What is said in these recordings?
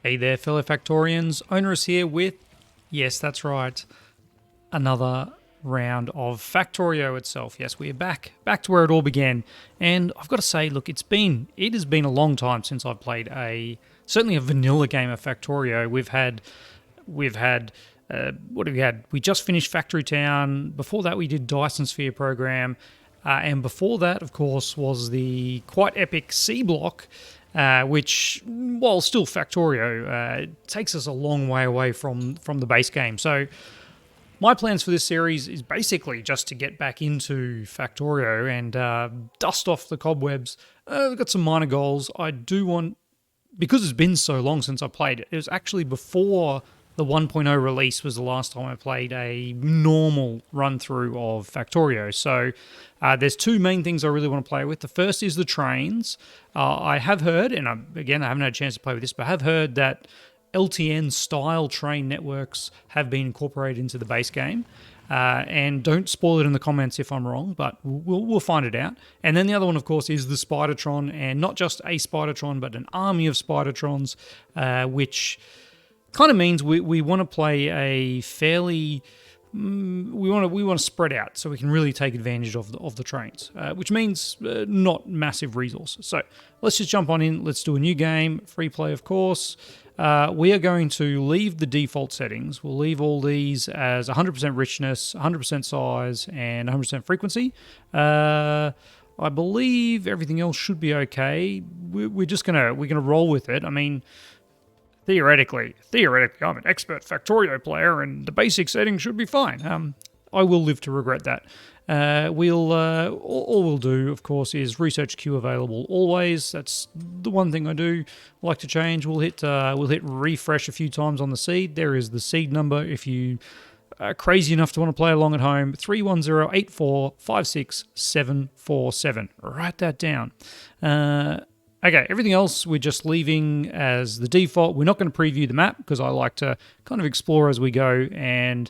Hey there, fellow Factorians. Onerous here with, yes, that's right, another round of Factorio itself. Yes, we are back to where it all began. And I've got to say, look, it has been a long time since I've played certainly a vanilla game of Factorio. We've had, what have we had? We just finished Factory Town. Before that, we did Dyson Sphere Program. And before that, of course, was the quite epic C block, which, while still Factorio, takes us a long way away from the base game. So my plans for this series is basically just to get back into Factorio and dust off the cobwebs. I've got some minor goals. I do want, because it's been so long since I played it, it was actually before the 1.0 release was the last time I played a normal run-through of Factorio. So there's two main things I really want to play with. The first is the trains. I have heard, and again, I haven't had a chance to play with this, but I have heard that LTN-style train networks have been incorporated into the base game. And don't spoil it in the comments if I'm wrong, but we'll find it out. And then the other one, of course, is the Spidertron, and not just a Spidertron, but an army of Spidertrons, which kind of means we want to play a fairly we want to spread out so we can really take advantage of the trains, which means not massive resources. So let's just jump on in. Let's do a new game, free play, of course. We are going to leave the default settings. We'll leave all these as 100% richness, 100% size, and 100% frequency. I believe everything else should be okay. We're gonna roll with it. I mean, Theoretically, I'm an expert Factorio player, and the basic settings should be fine. I will live to regret that. All we'll do, of course, is research queue available always. That's the one thing I do like to change. We'll hit refresh a few times on the seed. There is the seed number if you are crazy enough to want to play along at home. 31084564747. Write that down. Okay, everything else we're just leaving as the default. We're not going to preview the map because I like to kind of explore as we go, and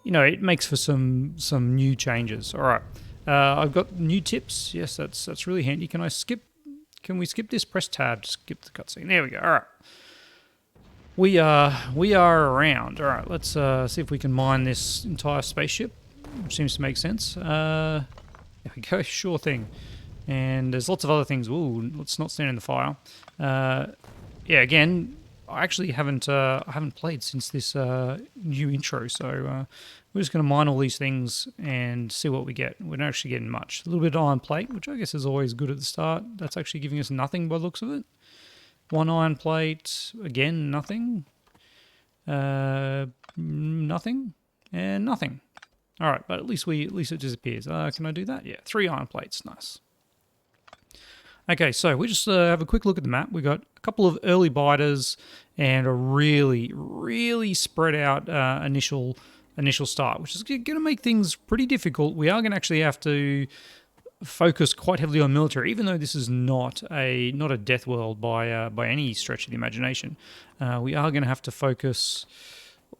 it makes for some new changes. All right, I've got new tips. Yes, that's really handy. Can we skip this? Press tab to skip the cutscene. There we go. All right, we are around. All right, let's see if we can mine this entire spaceship, which seems to make sense. There we go. Sure thing. And there's lots of other things. Ooh, let's not stand in the fire. Yeah, again, I actually haven't played since this new intro, so we're just going to mine all these things and see what we get. We're not actually getting much. A little bit of iron plate, which I guess is always good at the start. That's actually giving us nothing by the looks of it. One iron plate, again, nothing. Nothing, and nothing. All right, but at least it disappears. Can I do that? Yeah, 3 iron plates, nice. Okay, so we just have a quick look at the map. We've got a couple of early biters and a really, really spread out initial start, which is going to make things pretty difficult. We are going to actually have to focus quite heavily on military, even though this is not a death world by any stretch of the imagination. We are going to have to focus.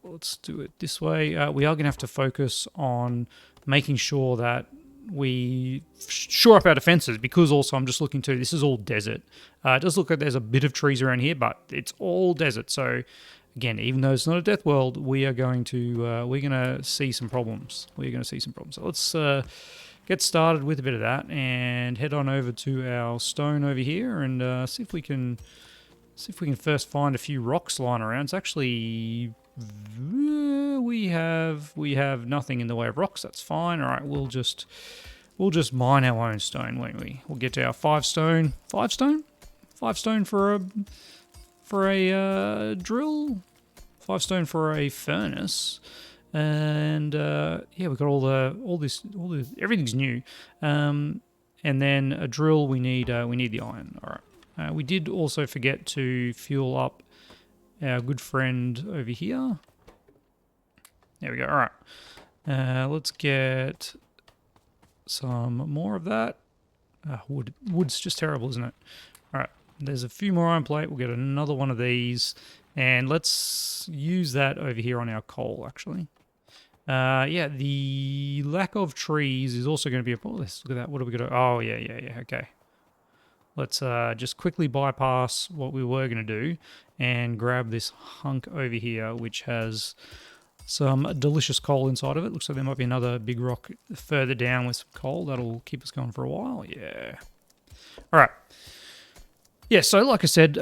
Let's do it this way. We are going to have to focus on making sure that we shore up our defenses, because also I'm just looking to, this is all desert. It does look like there's a bit of trees around here, but it's all desert. So again, even though it's not a death world, we're going to see some problems. So let's get started with a bit of that and head on over to our stone over here and see if we can first find a few rocks lying around. It's actually we have nothing in the way of rocks. That's fine. All right, we'll just mine our own stone, won't we? We'll get to our 5 stone. 5 stone for a drill. 5 stone for a furnace. And yeah, we've got everything's new. And then a drill. We need the iron. All right. We did also forget to fuel up our good friend over here. There we go. All right. Let's get some more of that. Wood's just terrible, isn't it? All right. There's a few more iron plate. We'll get another one of these. And let's use that over here on our coal, actually. Yeah, the lack of trees is also going to be a... Oh, let's look at that. What are we going to... Oh, yeah. Okay. let's just quickly bypass what we were going to do and grab this hunk over here, which has some delicious coal inside of it. Looks like there might be another big rock further down with some coal. That'll keep us going for a while. Yeah. All right. Yeah, so like I said,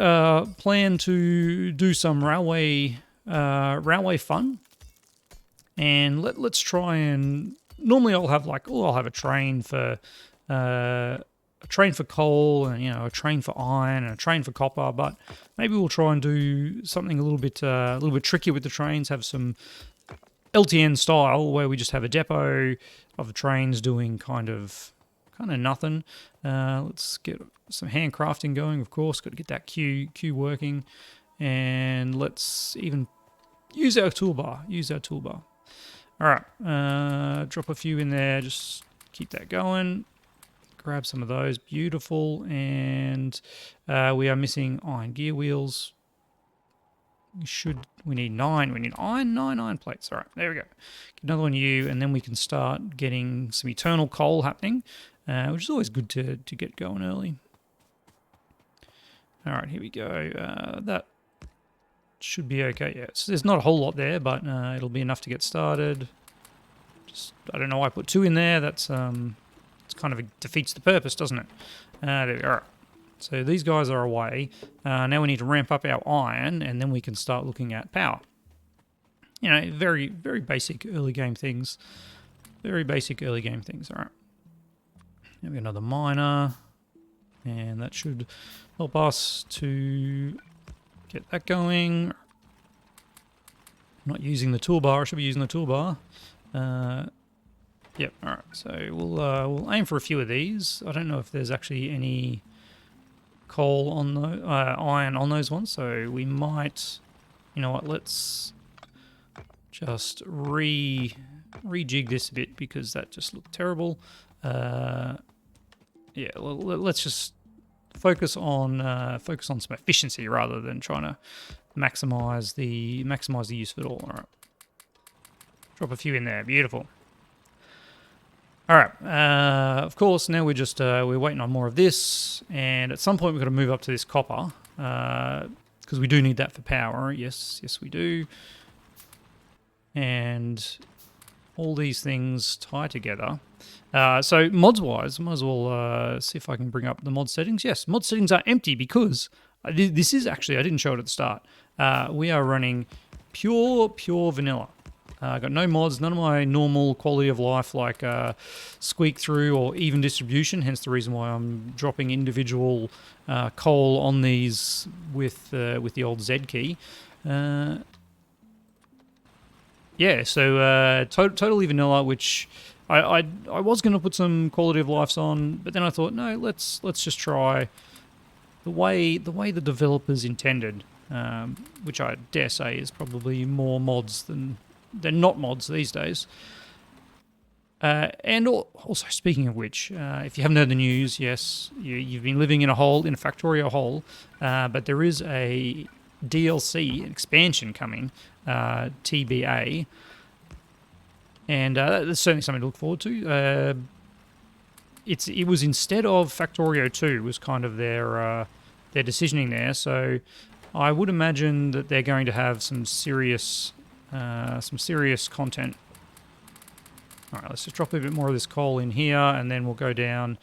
plan to do some railway fun. And let's try and... Normally I'll have I'll have a train for coal, and a train for iron and a train for copper, but maybe we'll try and do something a little bit trickier with the trains. Have some LTN style where we just have a depot of the trains doing kind of nothing. Let's get some handcrafting going, of course. Got to get that queue working, and let's even use our toolbar. All right, drop a few in there. Just keep that going. Grab some of those, beautiful, and we are missing iron gear wheels. We need 9. We need nine iron plates. All right, there we go. Get another one of you, and then we can start getting some eternal coal happening, which is always good to get going early. All right, here we go. That should be okay. Yeah, so there's not a whole lot there, but it'll be enough to get started. I don't know why I put 2 in there. That's it's kind of defeats the purpose, doesn't it? There we go. All right. So these guys are away. Now we need to ramp up our iron, and then we can start looking at power. Very, very basic early game things. All right. Now we got another miner, and that should help us to get that going. Not using the toolbar. I should be using the toolbar. Yep. All right. So we'll aim for a few of these. I don't know if there's actually any coal on the iron on those ones, so we might. You know what? Let's just rejig this a bit because that just looked terrible. Yeah. Let's just focus on some efficiency rather than trying to maximize the use of it all. All right. Drop a few in there. Beautiful. All right. Of course, now we're waiting on more of this, and at some point we've got to move up to this copper because we do need that for power. Yes, we do. And all these things tie together. So mods-wise, I might as well see if I can bring up the mod settings. Yes, mod settings are empty because this is actually, I didn't show it at the start. We are running pure vanilla. I got no mods, none of my normal quality of life like squeak through or even distribution, hence the reason why I'm dropping individual coal on these with the old Z key. Yeah, so totally vanilla, which I was going to put some quality of lives on, but then I thought, no, let's just try the way the developers intended, which I dare say is probably more mods than not mods these days. And also, speaking of which, if you haven't heard the news, yes, you've been living in a Factorio hole, but there is a DLC expansion coming, TBA, and that's certainly something to look forward to. It was instead of Factorio 2 was kind of their decisioning there, so I would imagine that they're going to have some serious content. All right, let's just drop a bit more of this coal in here, and then we'll go down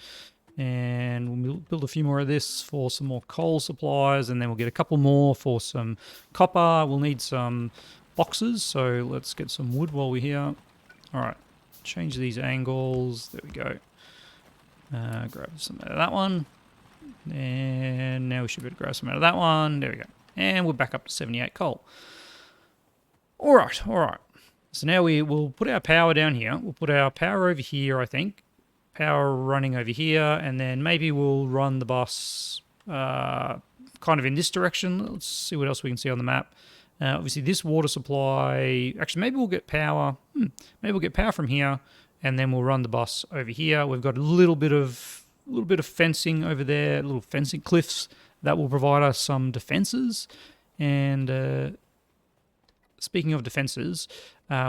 and we'll build a few more of this for some more coal supplies, and then we'll get a couple more for some copper. We'll need some boxes, so let's get some wood while we're here. All right, change these angles. There we go. Grab some out of that one, and now we should be able to grab some out of that one. There we go, and we're back up to 78 coal. All right. So now we will put our power down here. We'll put our power over here, I think. Power running over here, and then maybe we'll run the bus kind of in this direction. Let's see what else we can see on the map. Obviously, this water supply... Actually, maybe we'll get power. Maybe we'll get power from here, and then we'll run the bus over here. We've got a little bit of fencing over there, little fencing cliffs that will provide us some defenses. And speaking of defenses,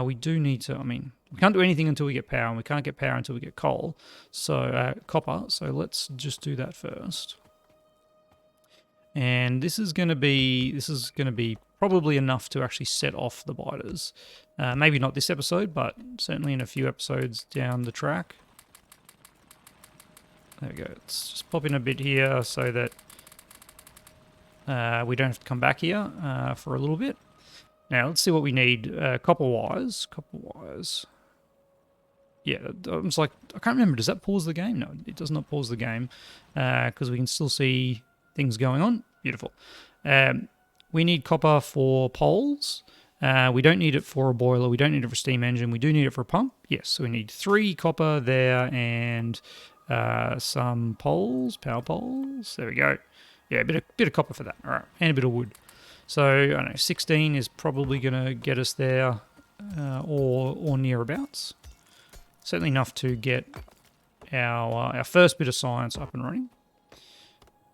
we do need to... I mean, we can't do anything until we get power, and we can't get power until we get coal. So copper. So let's just do that first. And this is going to be probably enough to actually set off the biters. Maybe not this episode, but certainly in a few episodes down the track. There we go. Let's just pop in a bit here so that we don't have to come back here for a little bit. Now, let's see what we need. Copper wires. Copper wires. Yeah, it's like, I can't remember. Does that pause the game? No, it does not pause the game because we can still see things going on. Beautiful. We need copper for poles. We don't need it for a boiler. We don't need it for a steam engine. We do need it for a pump. Yes, so we need 3 copper there and some poles, power poles. There we go. Yeah, a bit of copper for that. All right, and a bit of wood. So, I don't know, 16 is probably going to get us there or nearabouts. Certainly enough to get our first bit of science up and running.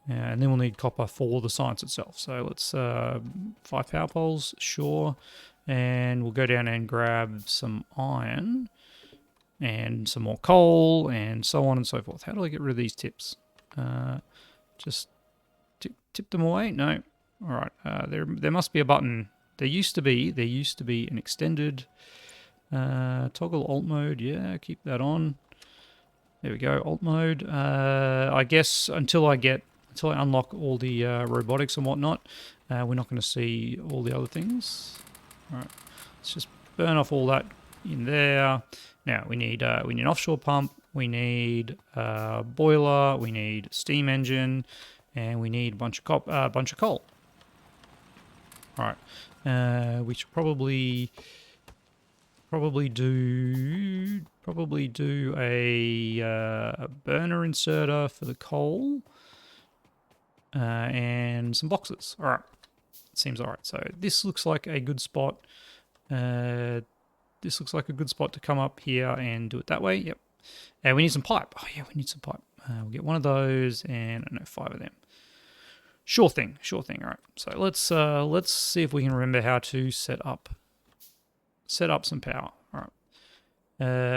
And then we'll need copper for the science itself. So let's 5 power poles, sure. And we'll go down and grab some iron and some more coal and so on and so forth. How do I get rid of these tips? Just tip them away? No. All right. There must be a button. There used to be an extended toggle alt mode. Yeah, keep that on. There we go. Alt mode. I guess until I unlock all the robotics and whatnot, we're not going to see all the other things. All right. Let's just burn off all that in there. Now we need an offshore pump. We need a boiler. We need a steam engine, and we need a bunch of coal. All right. We should probably do a burner inserter for the coal and some boxes. All right, seems all right. So this looks like a good spot. This looks like a good spot to come up here and do it that way. Yep. And we need some pipe. Oh yeah, we need some pipe. We'll get one of those and I don't know, 5 of them. Sure thing. All right. So let's see if we can remember how to set up some power. All right.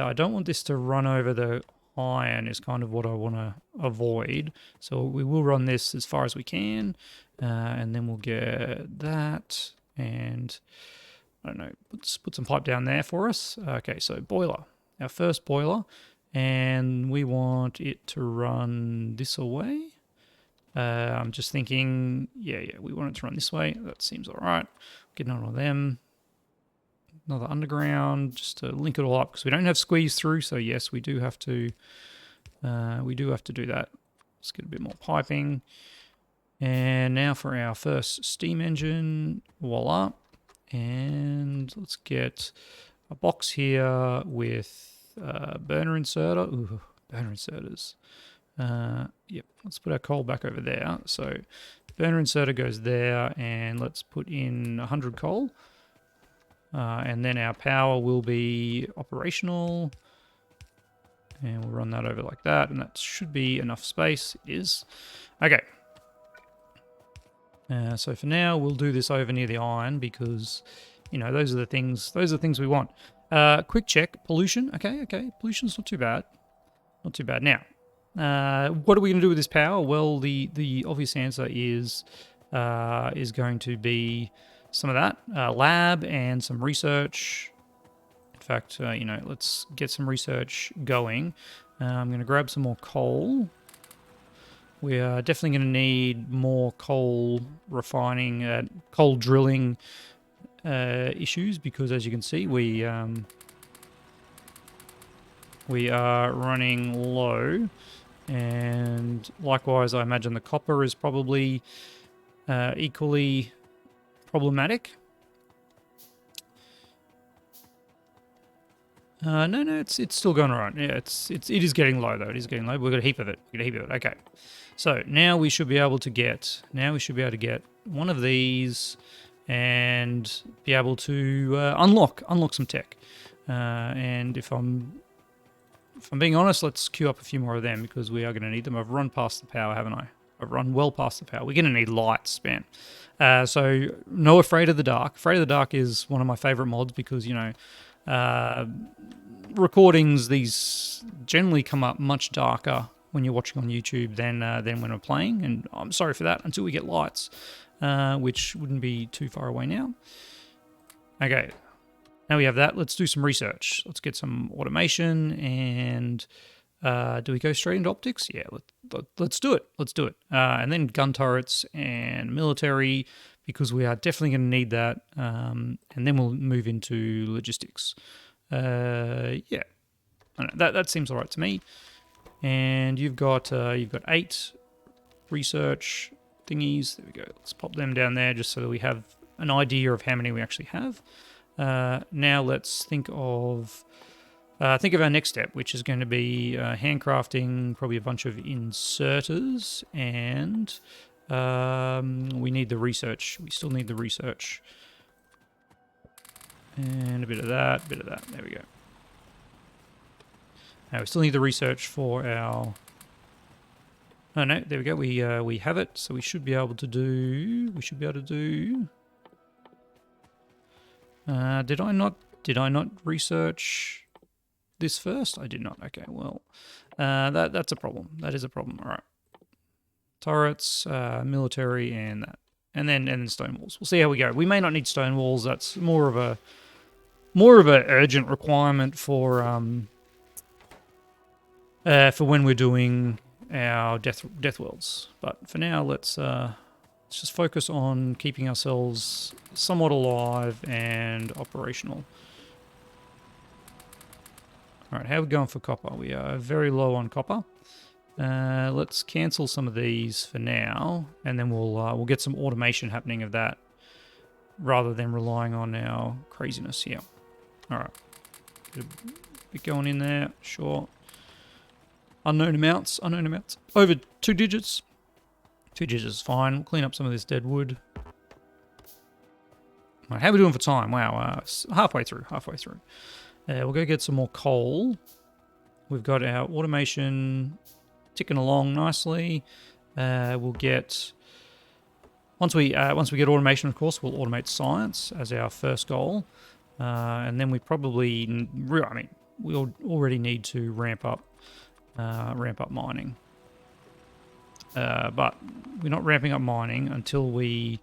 I don't want this to run over the iron is kind of what I want to avoid. So we will run this as far as we can, and then we'll get that and I don't know. Let's put some pipe down there for us. Okay, so boiler, our first boiler, and we want it to run this away. I'm just thinking, yeah, we want it to run this way. That seems all right. Get another one of them. Another underground, just to link it all up, because we don't have squeeze through, so yes, we do have to do that. Let's get a bit more piping. And now for our first steam engine, voila. And let's get a box here with burner inserter. Ooh, burner inserters. Yep, let's put our coal back over there. So burner inserter goes there, and let's put in 100 coal. And then our power will be operational. And we'll run that over like that, and that should be enough space. It is. Okay. So for now, we'll do this over near the iron because, you know, those are the things we want. Quick check, pollution. Okay, pollution's not too bad. Not too bad. Now, what are we going to do with this power? Well, the obvious answer is going to be some of that lab and some research. In fact, you know, let's get some research going. I'm going to grab some more coal. We are definitely going to need more coal refining, coal drilling issues because, as you can see, we are running low. And likewise, I imagine the copper is probably equally problematic. No, it's still going alright. Yeah, it is getting low though. It is getting low. We've got a heap of it. Okay. So now we should be able to get one of these and be able to unlock some tech. And if I'm being honest, let's queue up a few more of them because we are going to need them. I've run past the power, haven't I? I've run well past the power. We're going to need lights, man. So no Afraid of the Dark. Afraid of the Dark is one of my favorite mods because, you know, recordings, these generally come up much darker when you're watching on YouTube than when we're playing. And I'm sorry for that until we get lights, which wouldn't be too far away now. Okay, now we have that. Let's do some research. Let's get some automation and... do we go straight into optics? Yeah, let's do it. Let's do it. And then gun turrets and military, because we are definitely going to need that. And then we'll move into logistics. Yeah, I don't know, that seems all right to me. And you've got 8 research thingies. There we go. Let's pop them down there just so that we have an idea of how many we actually have. Now let's think of our next step, which is going to be handcrafting probably a bunch of inserters, and we need the research. We still need the research. And a bit of that, There we go. Now we still need the research for our... Oh no, there we go. We have it, so we should be able to do... Did I not research this first? I did not. Okay, well, that's a problem. That is a problem. All right. Turrets, military, and that, and then stone walls. We'll see how we go. We may not need stone walls. That's more of a urgent requirement for when we're doing our death worlds. But for now, let's just focus on keeping ourselves somewhat alive and operational. All right, how are we going for copper? We are very low on copper. Let's cancel some of these for now, and then we'll get some automation happening of that, rather than relying on our craziness here. All right, bit going in there, sure. Unknown amounts. Over 2 digits. 2 digits is fine. We'll clean up some of this dead wood. All right, how are we doing for time? Wow, halfway through. We'll go get some more coal. We've got our automation ticking along nicely. We'll get... Once we get automation, of course, we'll automate science as our first goal. And then we probably... we already need to ramp up mining. But we're not ramping up mining until we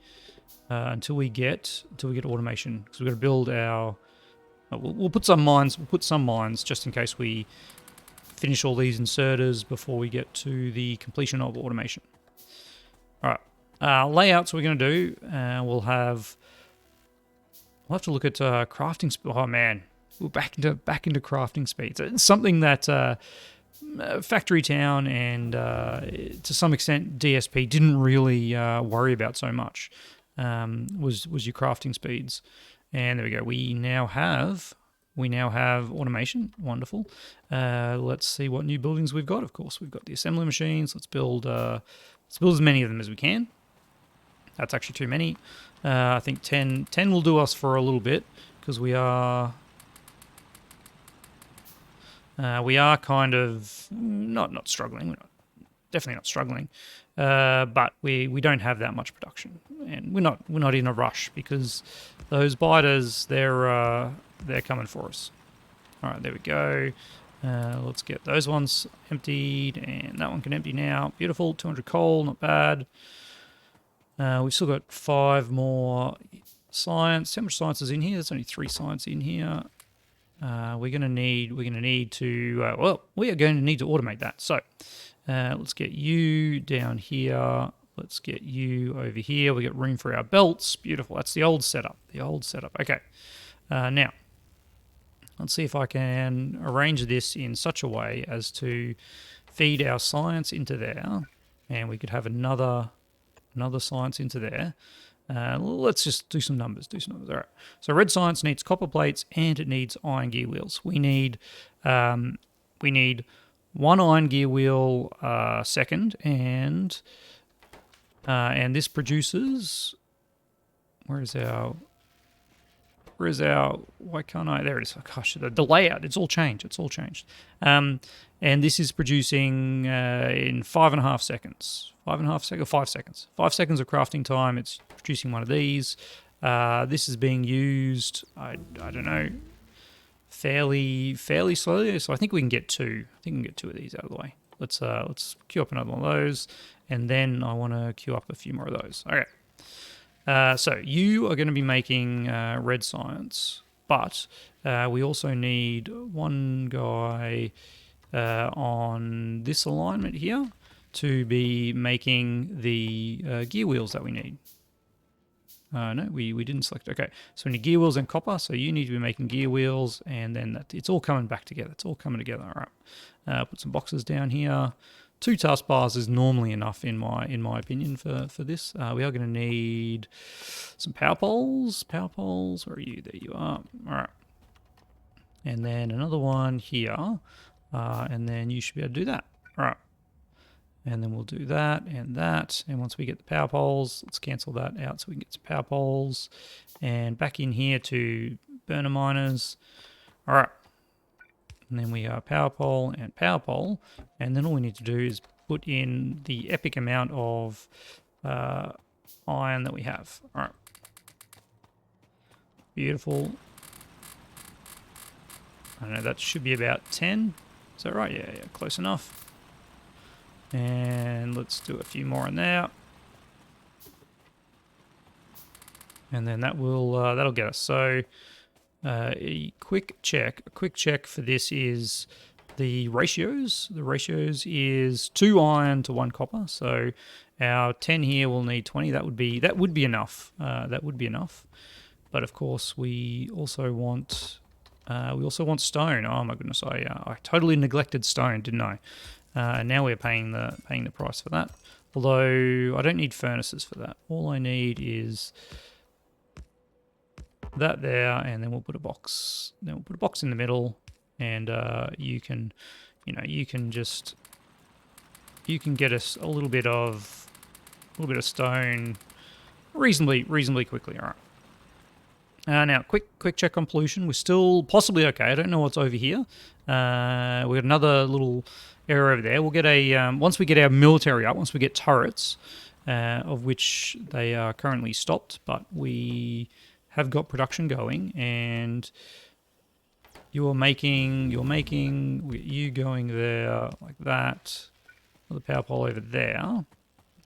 get automation, because we've got to build our... We'll put some mines. Just in case we finish all these inserters before we get to the completion of automation. All right, layouts we're going to do. We'll have to look at crafting. Oh man, we're back into crafting speeds. It's something that Factory Town and to some extent DSP didn't really worry about so much. Was your crafting speeds. And there we go. We now have automation. Wonderful. Let's see what new buildings we've got. Of course, we've got the assembly machines. Let's build as many of them as we can. That's actually too many. I think 10 will do us for a little bit, because we are kind of not struggling. Definitely not struggling. But we don't have that much production, and we're not in a rush, because those biters, they're coming for us. All right, there we go. Let's get those ones emptied, and that one can empty now. Beautiful. 200 coal, not bad. We've still got 5 more science. How much science is in here? There's only 3 science in here. We're going to need to automate that. So let's get you down here. Let's get you over here. We got room for our belts. Beautiful. That's the old setup. Okay. Now, let's see if I can arrange this in such a way as to feed our science into there, and we could have another science into there. Let's just do some numbers. All right. So red science needs copper plates, and it needs iron gear wheels. We need 1 iron gear wheel second, and this produces... Where's our... Why can't I... There it is. Oh, gosh, the layout. It's all changed. And this is producing in 5.5 seconds. 5.5 seconds? 5 seconds. 5 seconds of crafting time. It's producing one of these. This is being used, I don't know, fairly slowly. So I think we can get 2. I think we can get 2 of these out of the way. let's queue up another one of those, and then I want to queue up a few more of those. Okay. So you are going to be making red science, but we also need one guy on this alignment here to be making the gear wheels that we need. No, we didn't select. Okay, so we need gear wheels and copper. So you need to be making gear wheels, and then it's all coming back together. It's all coming together. All right. Put some boxes down here. 2 taskbars is normally enough in my opinion for this. We are going to need some power poles. Power poles, where are you? There you are. All right. And then another one here, and then you should be able to do that. All right. And then we'll do that and that. And once we get the power poles, let's cancel that out so we can get some power poles. And back in here to burner miners. All right. And then we are power pole and power pole. And then all we need to do is put in the epic amount of iron that we have. All right. Beautiful. I don't know, that should be about 10. Is that right? Yeah, close enough. And let's do a few more in there. And then that will that'll get us. So a quick check for this is the ratios. The ratios is 2 iron to 1 copper. So our 10 here will need 20. That would be enough. That would be enough. But of course we also want stone. Oh my goodness, I totally neglected stone, didn't I? And now we're paying the price for that. Although I don't need furnaces for that. All I need is that there, and then we'll put a box. Then we'll put a box in the middle, and you can get us a little bit of stone reasonably quickly. All right. Now, quick check on pollution. We're still possibly okay. I don't know what's over here. We've got another little area over there. We'll get a once we get our military up, once we get turrets, of which they are currently stopped, but we have got production going, and you going there like that. Another power pole over there.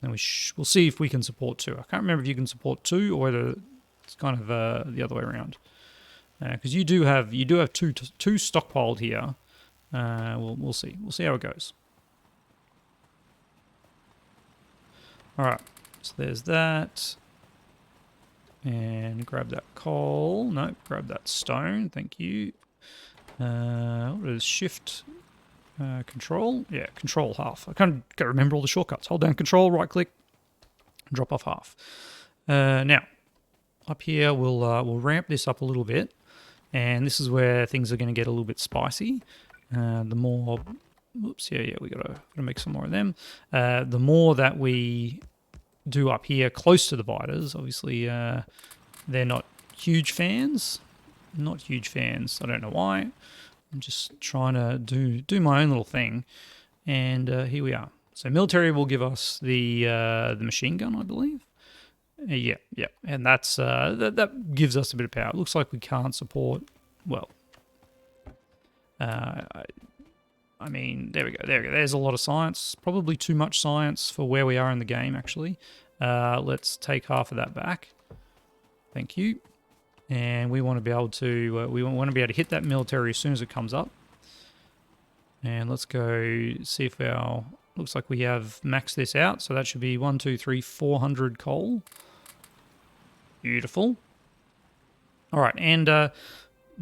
And we'll see if we can support 2. I can't remember if you can support 2 or whether it's kind of the other way around, because you do have two stockpiled here. We'll see how it goes. All right, so there's that, and grab that coal. No, grab that stone. Thank you. What is shift? Control? Yeah, control half. I can't remember all the shortcuts. Hold down control, right click, drop off half. Now. Up here, we'll ramp this up a little bit, and this is where things are going to get a little bit spicy. The more, oops, yeah, we gotta make some more of them. The more that we do up here, close to the biters, obviously, they're not huge fans. Not huge fans. I don't know why. I'm just trying to do my own little thing, and here we are. So military will give us the machine gun, I believe. Yeah, and that's that gives us a bit of power. It looks like we can't support. Well, I mean, there we go. There's a lot of science. Probably too much science for where we are in the game. Actually, let's take half of that back. Thank you. And we want to be able to hit that military as soon as it comes up. And let's go see if looks like we have maxed this out. So that should be 1, 2, 3, 400 coal. Beautiful. All right, and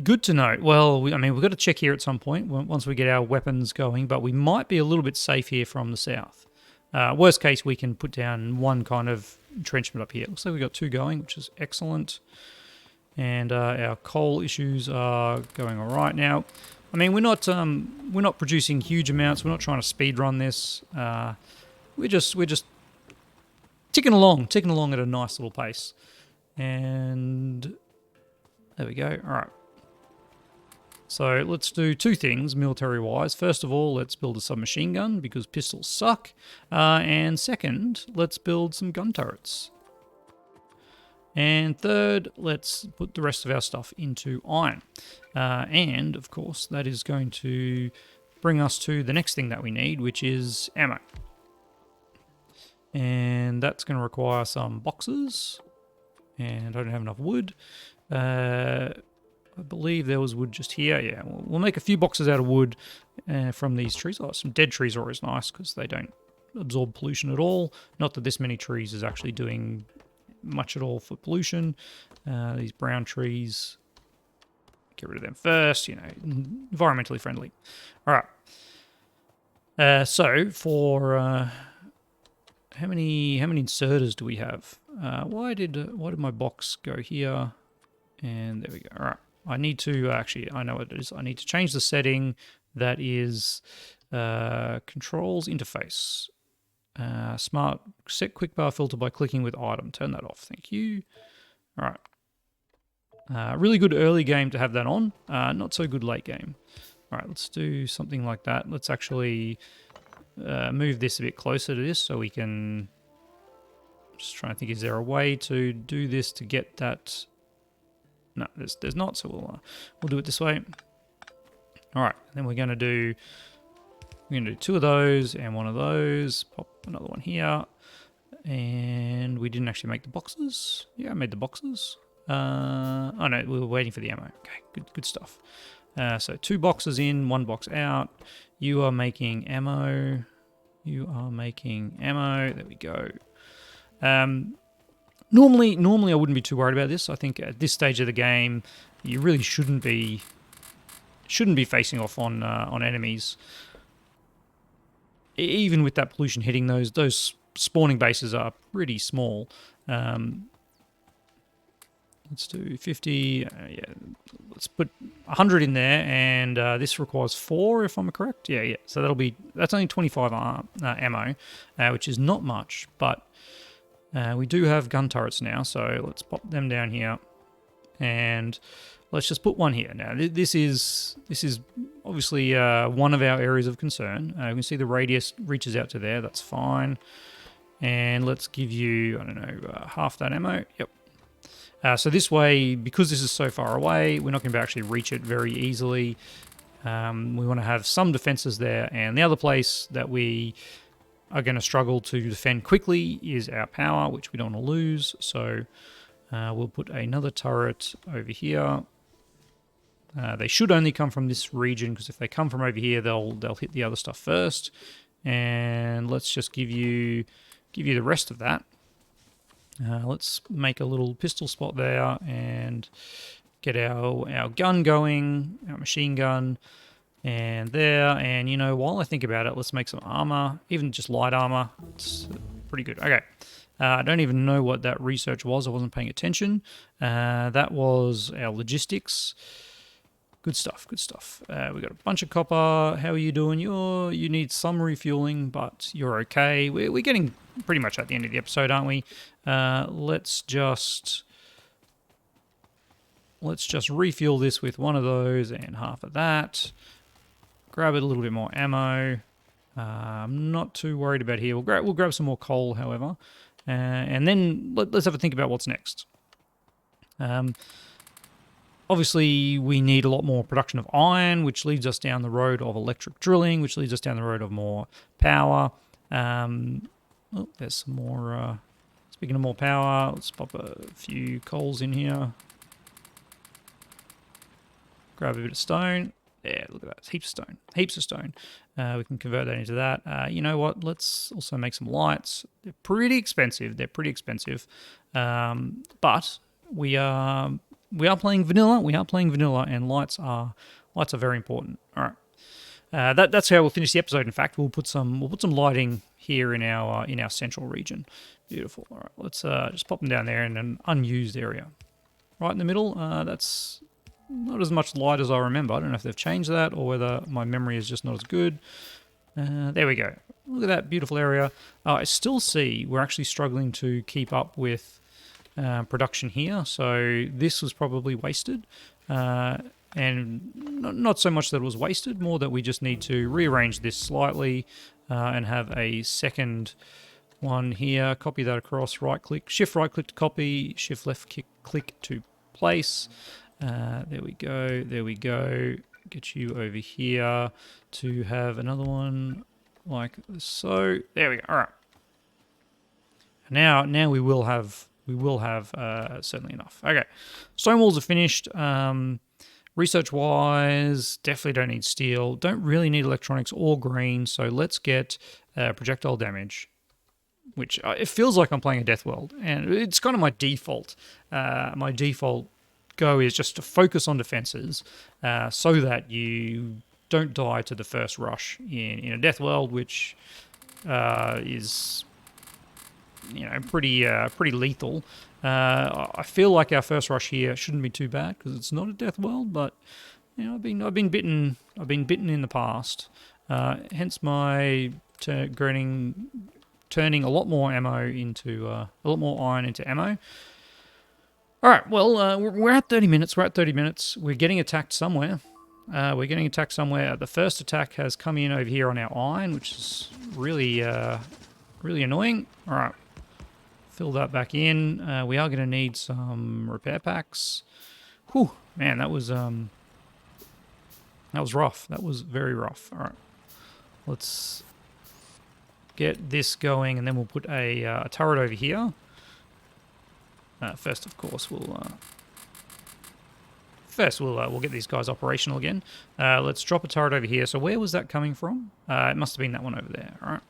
good to know. Well, we've got to check here at some point once we get our weapons going, but we might be a little bit safe here from the south. Worst case, we can put down one kind of entrenchment up here. Looks like we've got 2 going, which is excellent. And our coal issues are going all right now. I mean, we're not producing huge amounts. We're not trying to speed run this. We're just ticking along at a nice little pace. And there we go. All right. So let's do 2 things military-wise. First of all, let's build a submachine gun because pistols suck. And second, let's build some gun turrets. And third, let's put the rest of our stuff into iron. And, of course, that is going to bring us to the next thing that we need, which is ammo. And that's going to require some boxes. And I don't have enough wood. I believe there was wood just here. Yeah, we'll make a few boxes out of wood from these trees. Oh, some dead trees are always nice because they don't absorb pollution at all. Not that this many trees is actually doing much at all for pollution. These brown trees, get rid of them first, you know, environmentally friendly. All right. So for how many inserters do we have? Why did my box go here? And there we go. All right. I need to actually, I know what it is. I need to change the setting that is controls interface. Smart set quick bar filter by clicking with item. Turn that off. Thank you. All right. Really good early game to have that on. Not so good late game. All right. Let's do something like that. Let's actually move this a bit closer to this so we can. Just trying to think. Is there a way to do this to get that? No, there's not, so we'll do it this way. All right, and then we're gonna do two of those and one of those. Pop another one here, and we didn't actually make the boxes. Yeah, I made the boxes. Oh no, we were waiting for the ammo. Okay, good stuff. So 2 boxes in, 1 box out. You are making ammo. You are making ammo. There we go. Normally I wouldn't be too worried about this. I think at this stage of the game, you really shouldn't be facing off on enemies. Even with that pollution hitting, those spawning bases are pretty small. Let's do 50. Yeah, let's put 100 in there, and this requires 4, if I'm correct. Yeah. So that's only 25 ammo, which is not much, but. We do have gun turrets now, so let's pop them down here, and let's just put one here. Now, this is obviously one of our areas of concern. You can see the radius reaches out to there. That's fine. And let's give you, I don't know, half that ammo. Yep. So this way, because this is so far away, we're not going to actually reach it very easily. We want to have some defenses there, and the other place that we are going to struggle to defend quickly is our power, which we don't want to lose. So we'll put another turret over here. They should only come from this region, because if they come from over here, they'll hit the other stuff first. And let's just give you the rest of that. Let's make a little pistol spot there and get our gun going, our machine gun. And there, and you know, while I think about it, let's make some armor, even just light armor. It's pretty good. Okay. I don't even know what that research was. I wasn't paying attention. That was our logistics. Good stuff, good stuff. We got a bunch of copper. How are you doing? You need some refueling, but you're okay. We're getting pretty much at the end of the episode, aren't we? Let's just refuel this with one of those and half of that. Grab it a little bit more ammo. I'm not too worried about here. We'll grab some more coal, however, and then let's have a think about what's next. Obviously, we need a lot more production of iron, which leads us down the road of electric drilling, which leads us down the road of more power. Oh, there's some more. Speaking of more power, let's pop a few coals in here. Grab a bit of stone. Yeah, look at that. It's heaps of stone. Heaps of stone. We can convert that into that. You know what? Let's also make some lights. They're pretty expensive. But we are playing vanilla. We are playing vanilla, and lights are very important. All right. That's how we'll finish the episode. In fact, we'll put some lighting here in our central region. Beautiful. All right. Let's just pop them down there in an unused area, right in the middle. That's not as much light as I remember. I don't know if they've changed that or whether my memory is just not as good. There we go. Look at that beautiful area. I still see we're actually struggling to keep up with production here. So this was probably wasted. And not so much that it was wasted, more that we just need to rearrange this slightly and have a second one here. Copy that across, right-click, shift-right-click to copy, shift-left-click to place. There we go. get you over here to have another one like so. There we go. All right. Now we will have certainly enough. Okay, stone walls are finished. Research wise, definitely don't need steel. Don't really need electronics or green. So let's get projectile damage, which it feels like I'm playing a Death World, and it's kind of my default. My default go is just to focus on defenses, so that you don't die to the first rush in a Death World, which is pretty lethal. I feel like our first rush here shouldn't be too bad because it's not a Death World, but I've been bitten in the past. Hence my turning a lot more ammo into a lot more iron into ammo. All right, well, we're at 30 minutes. We're getting attacked somewhere. The first attack has come in over here on our iron, which is really annoying. All right, fill that back in. We are going to need some repair packs. Whew, man, that was rough. That was very rough. All right, let's get this going, and then we'll put a turret over here. First, of course, we'll get these guys operational again. Let's drop a turret over here. So where was that coming from? It must have been that one over there. All right.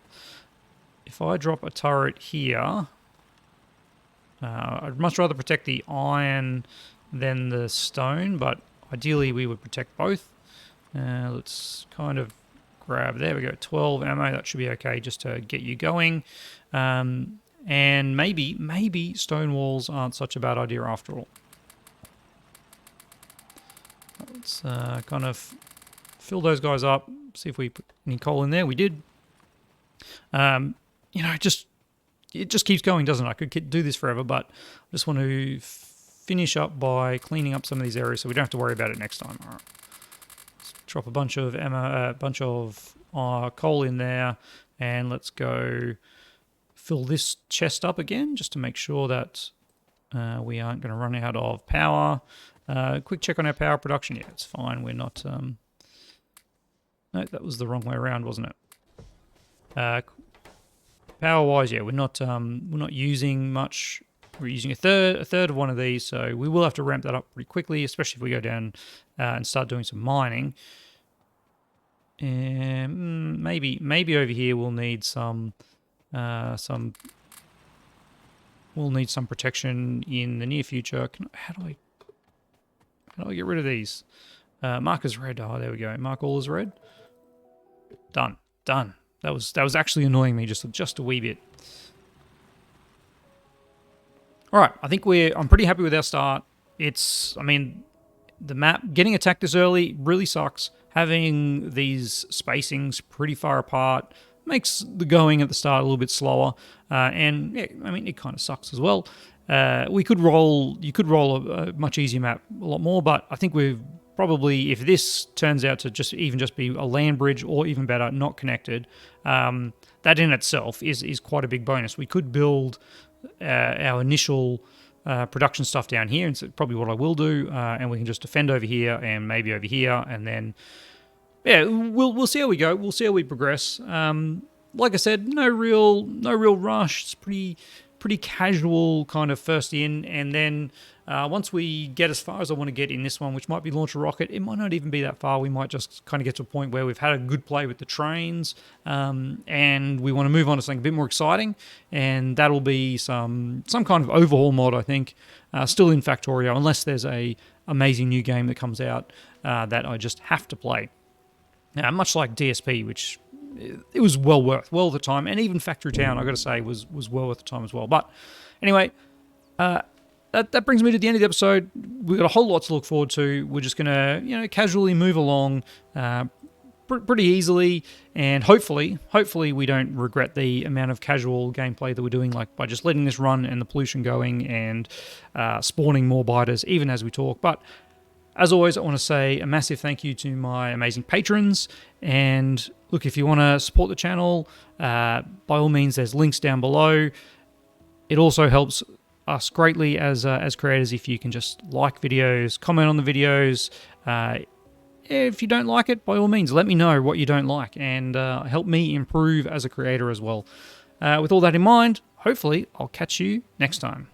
If I drop a turret here, I'd much rather protect the iron than the stone, but ideally we would protect both. Let's kind of grab, there we go, 12 ammo. That should be okay just to get you going. And maybe stone walls aren't such a bad idea after all. Let's kind of fill those guys up, see if we put any coal in there. We did. It just keeps going, doesn't it? I could do this forever, but I just want to finish up by cleaning up some of these areas so we don't have to worry about it next time. All right. Let's drop a bunch of ammo, coal in there, and let's go fill this chest up again just to make sure that we aren't going to run out of power. Quick check on our power production. Yeah, it's fine. We're not... No, that was the wrong way around, wasn't it? Power-wise, yeah, we're not using much. We're using a third of one of these, so we will have to ramp that up pretty quickly, especially if we go down and start doing some mining. And maybe over here we'll need some protection in the near future. How do I get rid of these? Mark as red. Oh, there we go. Mark all as red. Done. That was actually annoying me just a wee bit. All right, I think I'm pretty happy with our start. The map getting attacked this early really sucks. Having these spacings pretty far apart makes the going at the start a little bit slower, and yeah, it kind of sucks as well. You could roll a much easier map a lot more, but I think we've probably, if this turns out to just be a land bridge or even better, not connected, that in itself is quite a big bonus. We could build our initial production stuff down here, and it's probably what I will do, and we can just defend over here and maybe over here, and then yeah, we'll see how we go. We'll see how we progress. Like I said, no real rush. It's pretty casual kind of first in, and then once we get as far as I want to get in this one, which might be launch a rocket, it might not even be that far. We might just kind of get to a point where we've had a good play with the trains, and we want to move on to something a bit more exciting, and that'll be some kind of overhaul mod, I think, still in Factorio, unless there's a amazing new game that comes out that I just have to play. Much like DSP, which it was well worth the time, and even Factory Town, I got to say, was well worth the time as well. But anyway, that brings me to the end of the episode. We've got a whole lot to look forward to. We're just gonna casually move along pretty easily, and hopefully we don't regret the amount of casual gameplay that we're doing, like by just letting this run and the pollution going and spawning more biters even as we talk. But as always, I want to say a massive thank you to my amazing patrons. And look, if you want to support the channel, by all means, there's links down below. It also helps us greatly as creators if you can just like videos, comment on the videos, if you don't like it, by all means, let me know what you don't like and help me improve as a creator as well. With all that in mind, hopefully I'll catch you next time.